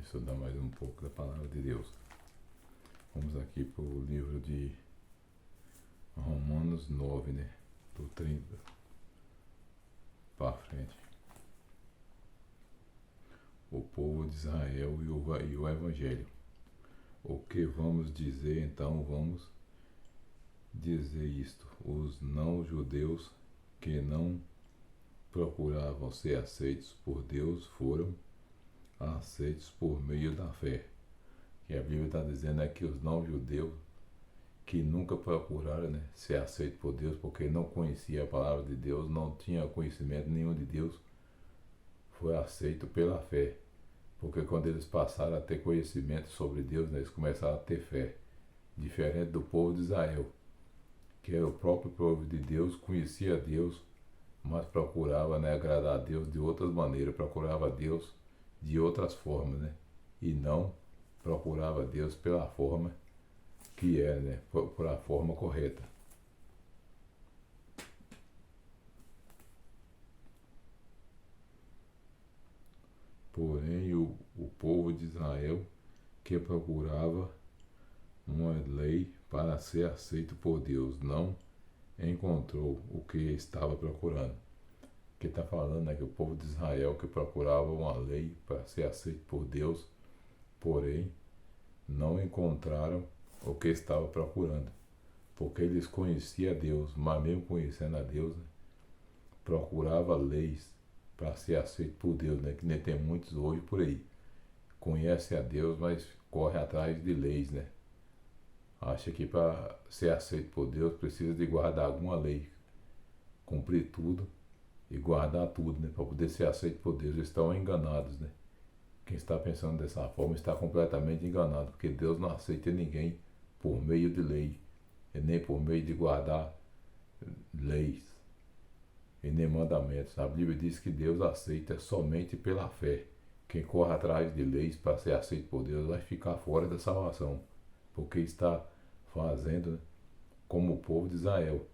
estudar mais um pouco da Palavra de Deus. Vamos aqui para o livro de Romanos 9, né? Do 30 para frente. O povo de Israel e o Evangelho. O que vamos dizer então? Vamos dizer isto: os não-judeus que não procuravam ser aceitos por Deus foram aceitos por meio da fé. Que a Bíblia está dizendo é que os não-judeus que nunca procuraram, né, ser aceitos por Deus, porque não conhecia a palavra de Deus, não tinha conhecimento nenhum de Deus, foi aceito pela fé. Porque quando eles passaram a ter conhecimento sobre Deus, né, eles começaram a ter fé. Diferente do povo de Israel, que era o próprio povo de Deus, conhecia Deus, mas procurava, né, agradar a Deus de outras maneiras, procurava Deus de outras formas, né, e não procurava Deus pela forma que é, né, por a forma correta. Porém, o povo de Israel, que procurava uma lei para ser aceito por Deus, não encontrou o que estava procurando. Que está falando é que o povo de Israel que procurava uma lei para ser aceito por Deus, porém não encontraram o que estava procurando, porque eles conheciam a Deus, mas mesmo conhecendo a Deus, né, procurava leis para ser aceito por Deus, né, que nem tem muitos hoje por aí. Conhece a Deus, mas corre atrás de leis, né? Acha que para ser aceito por Deus precisa de guardar alguma lei, cumprir tudo e guardar tudo, né, para poder ser aceito por Deus. Eles estão enganados, né? Quem está pensando dessa forma está completamente enganado, porque Deus não aceita ninguém por meio de lei, e nem por meio de guardar leis, e nem mandamentos. A Bíblia diz que Deus aceita somente pela fé. Quem corre atrás de leis para ser aceito por Deus vai ficar fora da salvação, porque está fazendo, né, como o povo de Israel,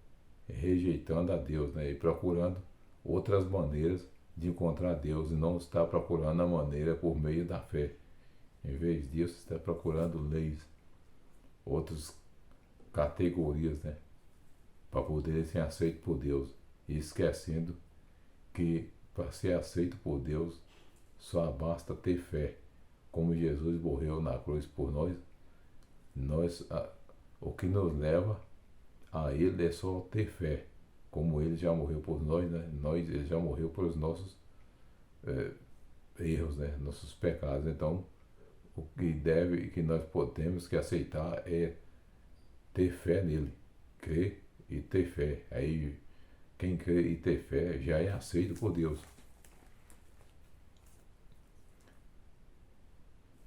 rejeitando a Deus, né, e procurando outras maneiras de encontrar Deus, e não está procurando a maneira por meio da fé. Em vez disso, está procurando leis, outras categorias, né, para poderem ser aceitos por Deus, e esquecendo que para ser aceito por Deus só basta ter fé. Como Jesus morreu na cruz por nós, o que nos leva a Ele é só ter fé. Como Ele já morreu por nós, né? Ele já morreu pelos nossos erros, né? Nossos pecados. Então, o que nós podemos que aceitar é ter fé nele, crer e ter fé. Aí, quem crê e ter fé já é aceito por Deus.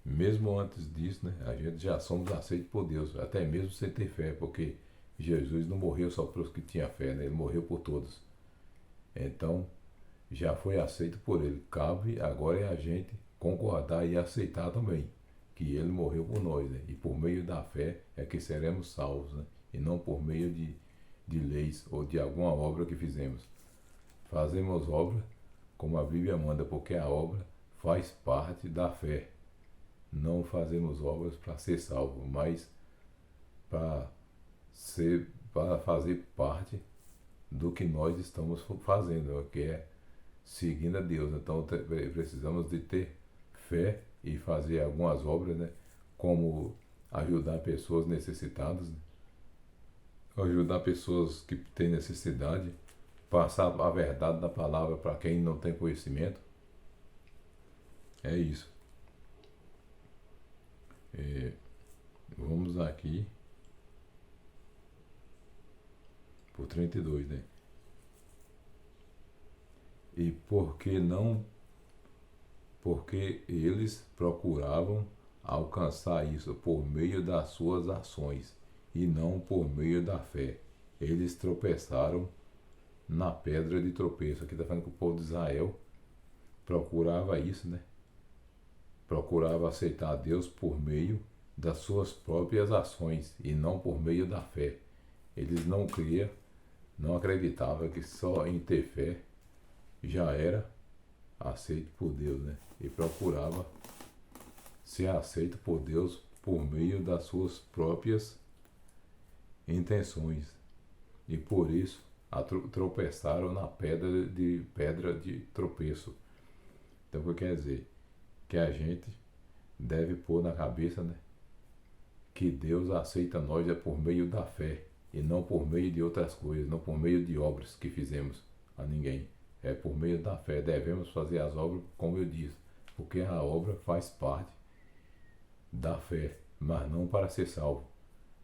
Mesmo antes disso, né, a gente já somos aceitos por Deus, até mesmo sem ter fé, porque Jesus não morreu só para os que tinham fé, né? Ele morreu por todos. Então, já foi aceito por Ele. Cabe agora é a gente concordar e aceitar também que Ele morreu por nós, né? E por meio da fé é que seremos salvos, né? E não por meio de leis ou de alguma obra que fizemos. Fazemos obra como a Bíblia manda, porque a obra faz parte da fé. Não fazemos obras para ser salvo, mas para fazer parte do que nós estamos fazendo, que é seguindo a Deus. Então precisamos de ter fé e fazer algumas obras, né, como ajudar pessoas necessitadas, né, ajudar pessoas que têm necessidade, passar a verdade da palavra para quem não tem conhecimento. É isso. Vamos aqui por 32, né? E porque eles procuravam alcançar isso por meio das suas ações e não por meio da fé. Eles tropeçaram na pedra de tropeço. Aqui está falando que o povo de Israel procurava isso, né? Procurava aceitar a Deus por meio das suas próprias ações e não por meio da fé. Eles não criam, não acreditavam que só em ter fé já era aceito por Deus, né? E procurava ser aceito por Deus por meio das suas próprias intenções. E por isso tropeçaram na pedra de tropeço. Então o que quer dizer? Que a gente deve pôr na cabeça, né, que Deus aceita nós é por meio da fé e não por meio de outras coisas, não por meio de obras que fizemos a ninguém. É por meio da fé. Devemos fazer as obras, como eu disse, porque a obra faz parte da fé, mas não para ser salvo.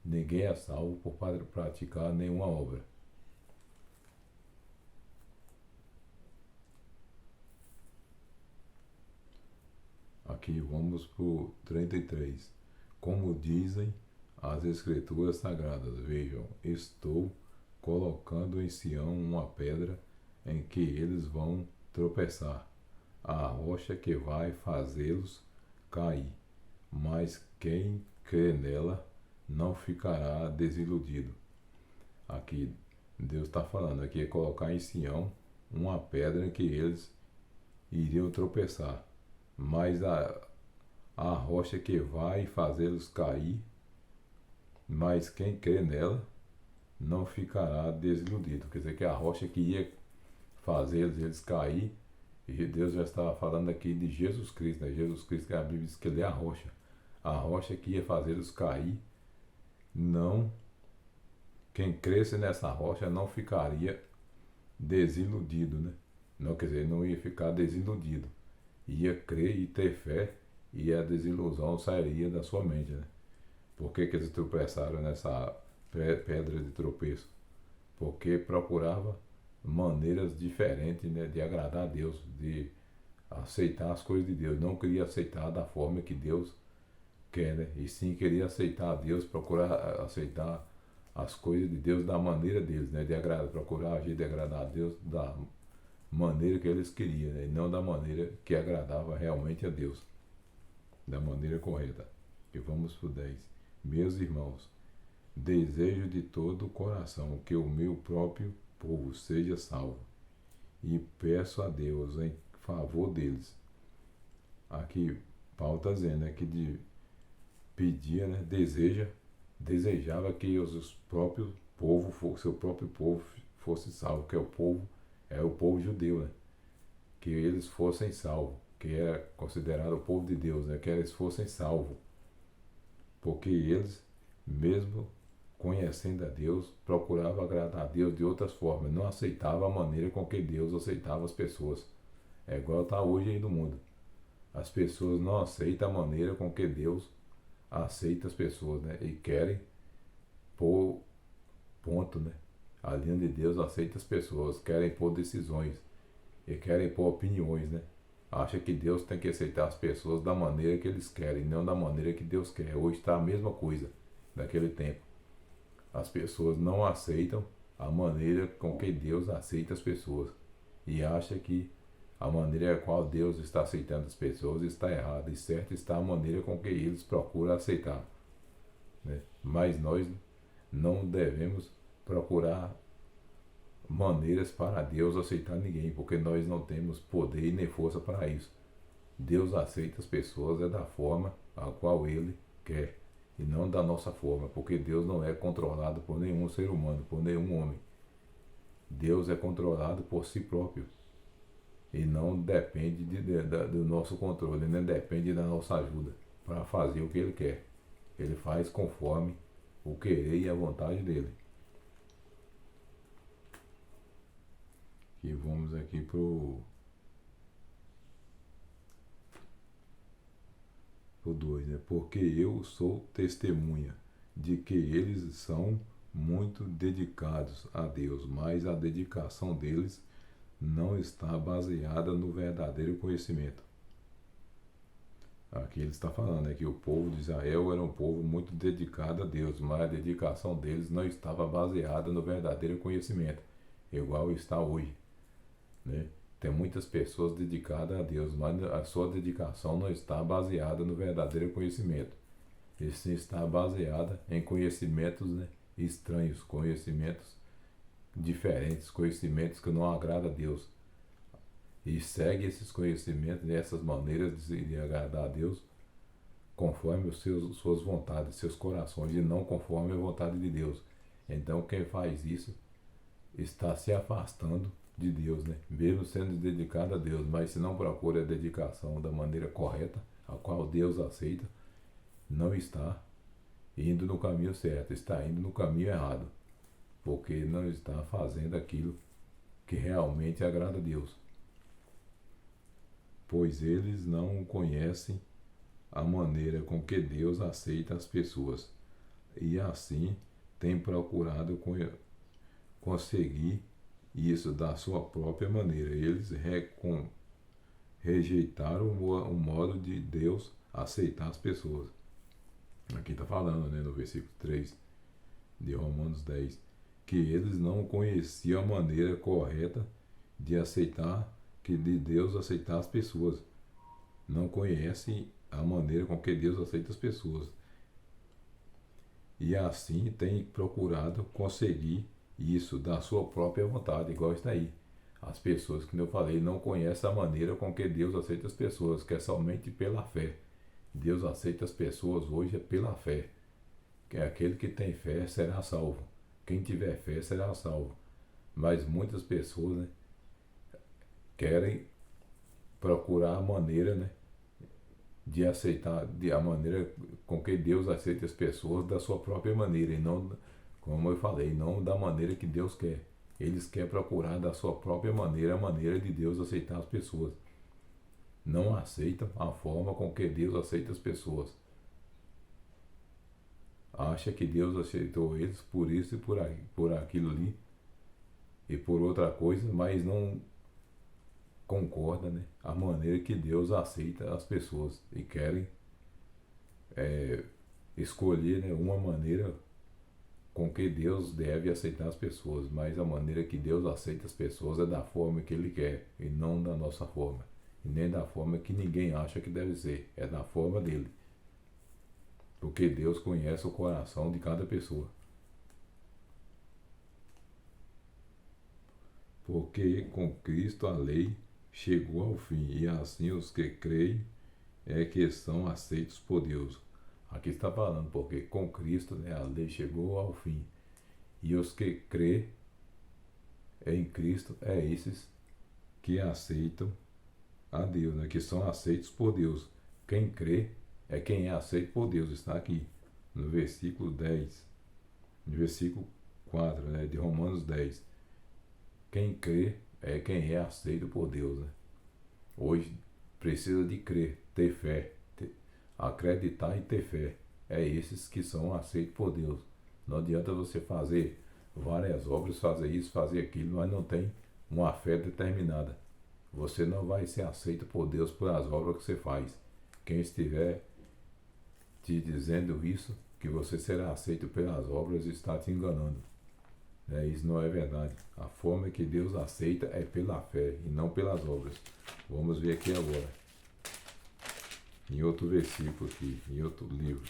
Ninguém é salvo por praticar nenhuma obra. Aqui vamos para o 33. Como dizem as Escrituras Sagradas, vejam, estou colocando em Sião uma pedra em que eles vão tropeçar, a rocha que vai fazê-los cair, mas quem crê nela não ficará desiludido. Aqui Deus está falando, aqui é colocar em Sião uma pedra em que eles iriam tropeçar, mas a rocha que vai fazê-los cair, mas quem crê nela não ficará desiludido. Quer dizer que a rocha que ia fazer eles cair, e Deus já estava falando aqui de Jesus Cristo, né? Jesus Cristo, que a Bíblia diz que ele é a rocha que ia fazer eles cair, não, quem cresce nessa rocha não ficaria desiludido, né? Não, quer dizer, não ia ficar desiludido, ia crer e ter fé, e a desilusão sairia da sua mente, né? Por que eles tropeçaram nessa pedra de tropeço? Porque procurava maneiras diferentes, né, de agradar a Deus, de aceitar as coisas de Deus. Não queria aceitar da forma que Deus quer, né? E sim queria aceitar a Deus, procurar aceitar as coisas de Deus da maneira deles, né? De agradar, procurar agir de agradar a Deus da maneira que eles queriam, né? E não da maneira que agradava realmente a Deus, da maneira correta. E vamos para o 10. Meus irmãos, desejo de todo o coração que o meu próprio povo seja salvo, e peço a Deus em favor deles. Aqui Paulo está dizendo, né, que pedia, né, desejava que os próprios povo, seu próprio povo fosse salvo, que é o povo judeu, né, que eles fossem salvos, que é considerado o povo de Deus, né, que eles fossem salvos, porque eles, mesmo conhecendo a Deus, procurava agradar a Deus de outras formas, não aceitava a maneira com que Deus aceitava as pessoas. É igual está hoje aí no mundo. As pessoas não aceitam a maneira com que Deus aceita as pessoas, né? E querem pôr ponto, né? A linha de Deus aceita as pessoas, querem pôr decisões e querem pôr opiniões, né? Acha que Deus tem que aceitar as pessoas da maneira que eles querem, não da maneira que Deus quer. Hoje está a mesma coisa daquele tempo. As pessoas não aceitam a maneira com que Deus aceita as pessoas e acha que a maneira com a qual Deus está aceitando as pessoas está errada, e certo está a maneira com que eles procuram aceitar, né? Mas nós não devemos procurar maneiras para Deus aceitar ninguém, porque nós não temos poder e nem força para isso. Deus aceita as pessoas é da forma a qual Ele quer, e não da nossa forma, porque Deus não é controlado por nenhum ser humano, por nenhum homem. Deus é controlado por si próprio e não depende do nosso controle, nem depende da nossa ajuda para fazer o que Ele quer. Ele faz conforme o querer e a vontade dele. E vamos aqui pro 2, né? Porque eu sou testemunha de que eles são muito dedicados a Deus, mas a dedicação deles não está baseada no verdadeiro conhecimento. Aqui ele está falando, né, que o povo de Israel era um povo muito dedicado a Deus, mas a dedicação deles não estava baseada no verdadeiro conhecimento, igual está hoje, né? Tem muitas pessoas dedicadas a Deus, mas a sua dedicação não está baseada no verdadeiro conhecimento. E sim está baseada em conhecimentos, né, estranhos, conhecimentos diferentes, conhecimentos que não agradam a Deus. E segue esses conhecimentos, essas maneiras de agradar a Deus, conforme suas vontades, seus corações, e não conforme a vontade de Deus. Então quem faz isso está se afastando de Deus, né? Mesmo sendo dedicado a Deus, mas se não procura a dedicação da maneira correta, a qual Deus aceita, não está indo no caminho certo, está indo no caminho errado, porque não está fazendo aquilo que realmente agrada a Deus. Pois eles não conhecem a maneira com que Deus aceita as pessoas, e assim têm procurado conseguir isso da sua própria maneira. Eles rejeitaram o modo de Deus aceitar as pessoas. Aqui está falando, né, no versículo 3 de Romanos 10, que eles não conheciam a maneira correta de aceitar, de Deus aceitar as pessoas. Não conhecem a maneira com que Deus aceita as pessoas. E assim tem procurado conseguir isso da sua própria vontade, igual está aí. As pessoas, como eu falei, não conhecem a maneira com que Deus aceita as pessoas, que é somente pela fé. Deus aceita as pessoas hoje é pela fé. Que é aquele que tem fé será salvo. Quem tiver fé será salvo. Mas muitas pessoas, né, querem procurar a maneira, né, de aceitar, a maneira com que Deus aceita as pessoas da sua própria maneira, e não, como eu falei, não da maneira que Deus quer. Eles querem procurar da sua própria maneira, a maneira de Deus aceitar as pessoas. Não aceitam a forma com que Deus aceita as pessoas. Acha que Deus aceitou eles por isso e por aquilo ali e por outra coisa, mas não concorda, né, a maneira que Deus aceita as pessoas, e querem escolher, né, uma maneira com que Deus deve aceitar as pessoas, mas a maneira que Deus aceita as pessoas é da forma que Ele quer, e não da nossa forma, e nem da forma que ninguém acha que deve ser, é da forma dele, porque Deus conhece o coração de cada pessoa. Porque com Cristo a lei chegou ao fim, e assim os que creem é que são aceitos por Deus. Aqui está falando, porque com Cristo, né, a lei chegou ao fim, e os que creem em Cristo é esses que aceitam a Deus, né, que são aceitos por Deus. Quem crê é quem é aceito por Deus, está aqui no versículo 10, no versículo 4, né, de Romanos 10. Quem crê é quem é aceito por Deus, né? Hoje precisa de crer, ter fé, acreditar e ter fé. É esses que são aceitos por Deus. Não adianta você fazer várias obras, fazer isso, fazer aquilo, mas não tem uma fé determinada. Você não vai ser aceito por Deus pelas obras que você faz. Quem estiver te dizendo isso, que você será aceito pelas obras, está te enganando. Isso não é verdade. A forma que Deus aceita é pela fé e não pelas obras. Vamos ver aqui agora, em outro versículo aqui, em outro livro.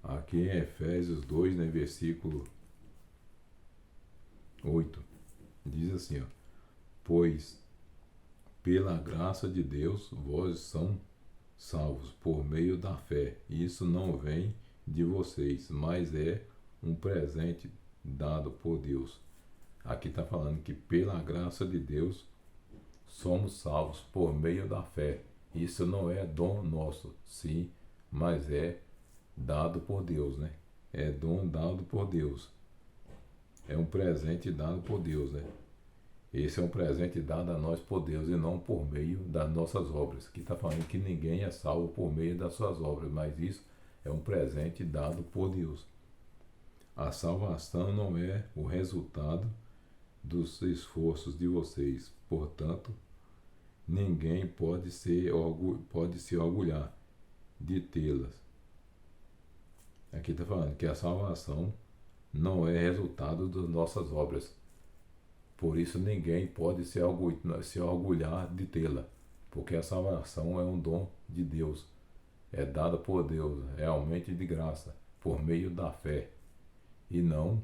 Aqui em Efésios 2, né, versículo 8, diz assim, ó: pois pela graça de Deus vós são salvos por meio da fé. Isso não vem de vocês, mas é um presente dado por Deus. Aqui está falando que pela graça de Deus somos salvos por meio da fé. Isso não é dom nosso, sim, mas é dado por Deus, né? É dom dado por Deus. É um presente dado por Deus, né? Esse é um presente dado a nós por Deus e não por meio das nossas obras. Aqui está falando que ninguém é salvo por meio das suas obras, mas isso é um presente dado por Deus. A salvação não é o resultado dos esforços de vocês, portanto, ninguém pode se orgulhar de tê-las. Aqui está falando que a salvação não é resultado das nossas obras. Por isso ninguém pode se orgulhar de tê-la, porque a salvação é um dom de Deus, é dada por Deus, realmente de graça, por meio da fé, e não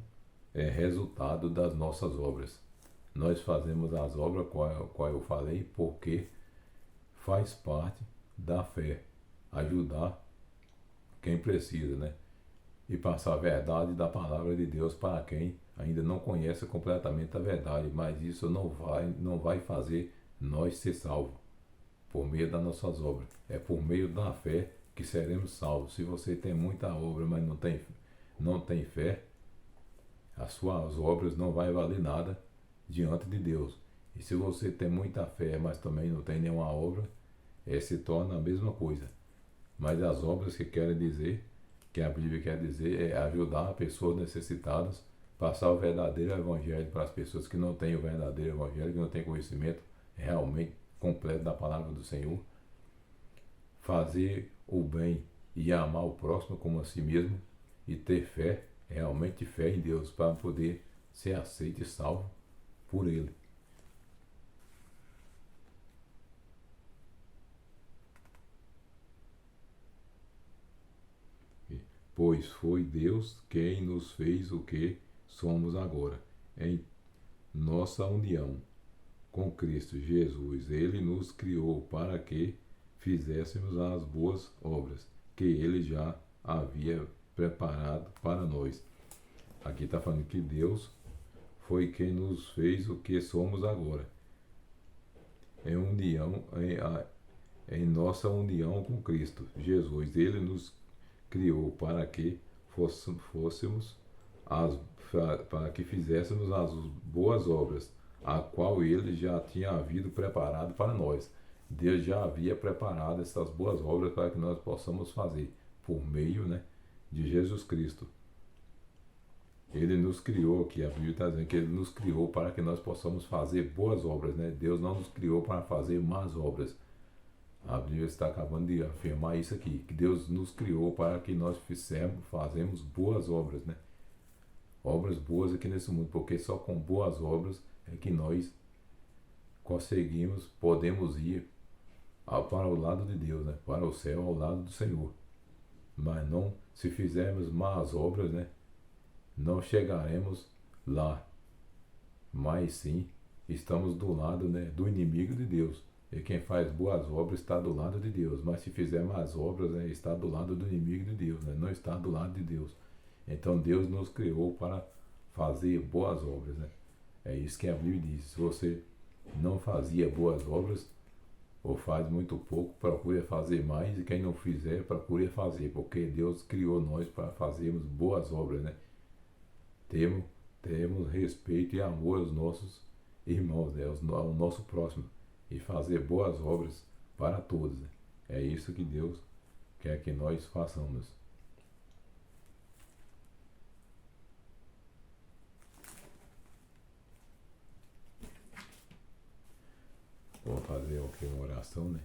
é resultado das nossas obras. nós fazemos as obras, qual eu falei, porque faz parte da fé. Ajudar quem precisa, né? E passar a verdade da palavra de Deus para quem ainda não conhece completamente a verdade. Mas isso não vai fazer nós ser salvos por meio das nossas obras. É por meio da fé que seremos salvos. Se você tem muita obra, mas não tem fé, as suas obras não vai valer nada diante de Deus. E se você tem muita fé, mas também não tem nenhuma obra, se torna a mesma coisa. Mas as obras que querem dizer, que a Bíblia quer dizer, é ajudar pessoas necessitadas, passar o verdadeiro evangelho para as pessoas que não têm o verdadeiro evangelho, que não têm conhecimento realmente completo da palavra do Senhor, fazer o bem e amar o próximo como a si mesmo, e ter fé, realmente fé em Deus, para poder ser aceito e salvo por Ele. Pois foi Deus quem nos fez o que somos agora, em nossa união com Cristo Jesus. Ele nos criou para que fizéssemos as boas obras que Ele já havia preparado para nós. Aqui está falando que Deus foi quem nos fez o que somos agora, em nossa união com Cristo Jesus. Ele nos criou para que fôssemos para que fizéssemos as boas obras, a qual Ele já tinha havido preparado para nós. Deus já havia preparado essas boas obras para que nós possamos fazer por meio, né, de Jesus Cristo. Ele nos criou, aqui a Bíblia está dizendo que Ele nos criou para que nós possamos fazer boas obras, né? Deus não nos criou para fazer más obras. A Bíblia está acabando de afirmar isso aqui, que Deus nos criou para que nós fazemos boas obras, né? Obras boas aqui nesse mundo, porque só com boas obras é que nós podemos ir para o lado de Deus, né? Para o céu, ao lado do Senhor. Mas não, se fizermos más obras, né, não chegaremos lá. Mas sim, estamos do lado, né, do inimigo de Deus. E quem faz boas obras está do lado de Deus. Mas se fizer más obras, né, está do lado do inimigo de Deus, né? Não está do lado de Deus. Então Deus nos criou para fazer boas obras, né? É isso que a Bíblia diz. Se você não fazia boas obras, ou faz muito pouco, procure fazer mais, e quem não fizer, procure fazer, porque Deus criou nós para fazermos boas obras, né? Temos respeito e amor aos nossos irmãos, né? Ao nosso próximo, e fazer boas obras para todos, né? É isso que Deus quer que nós façamos. Vou fazer aqui uma oração, né?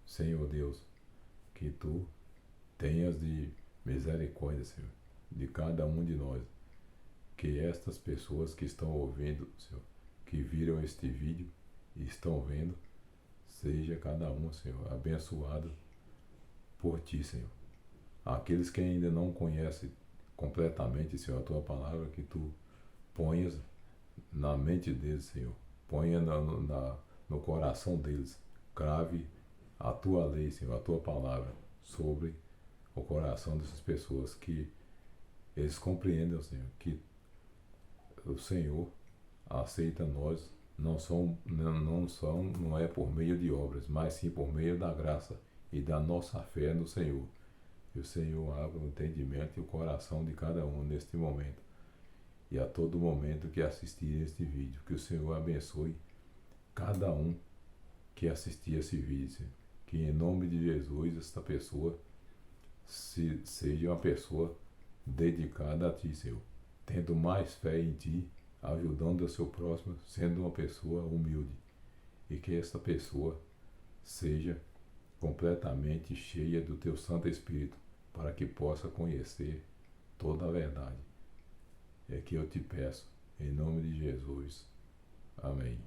Senhor Deus, que Tu tenhas de misericórdia, Senhor, de cada um de nós. Que estas pessoas que estão ouvindo, Senhor, que viram este vídeo e estão vendo, seja cada um, Senhor, abençoado por Ti, Senhor. Aqueles que ainda não conhecem completamente, Senhor, a Tua palavra, que Tu ponhas na mente deles, Senhor. Ponha no coração deles. Crave a Tua lei, Senhor, a Tua palavra sobre o coração dessas pessoas, que eles compreendam, Senhor, que o Senhor aceita nós, não é por meio de obras, mas sim por meio da graça e da nossa fé no Senhor. Que o Senhor abra o entendimento e o coração de cada um neste momento, e a todo momento que assistir este vídeo. Que o Senhor abençoe cada um que assistir esse vídeo, Senhor. Que em nome de Jesus esta pessoa seja uma pessoa dedicada a Ti, Senhor, tendo mais fé em Ti, ajudando o seu próximo, sendo uma pessoa humilde. E que esta pessoa seja completamente cheia do Teu Santo Espírito, para que possa conhecer toda a verdade. É que eu te peço, em nome de Jesus. Amém.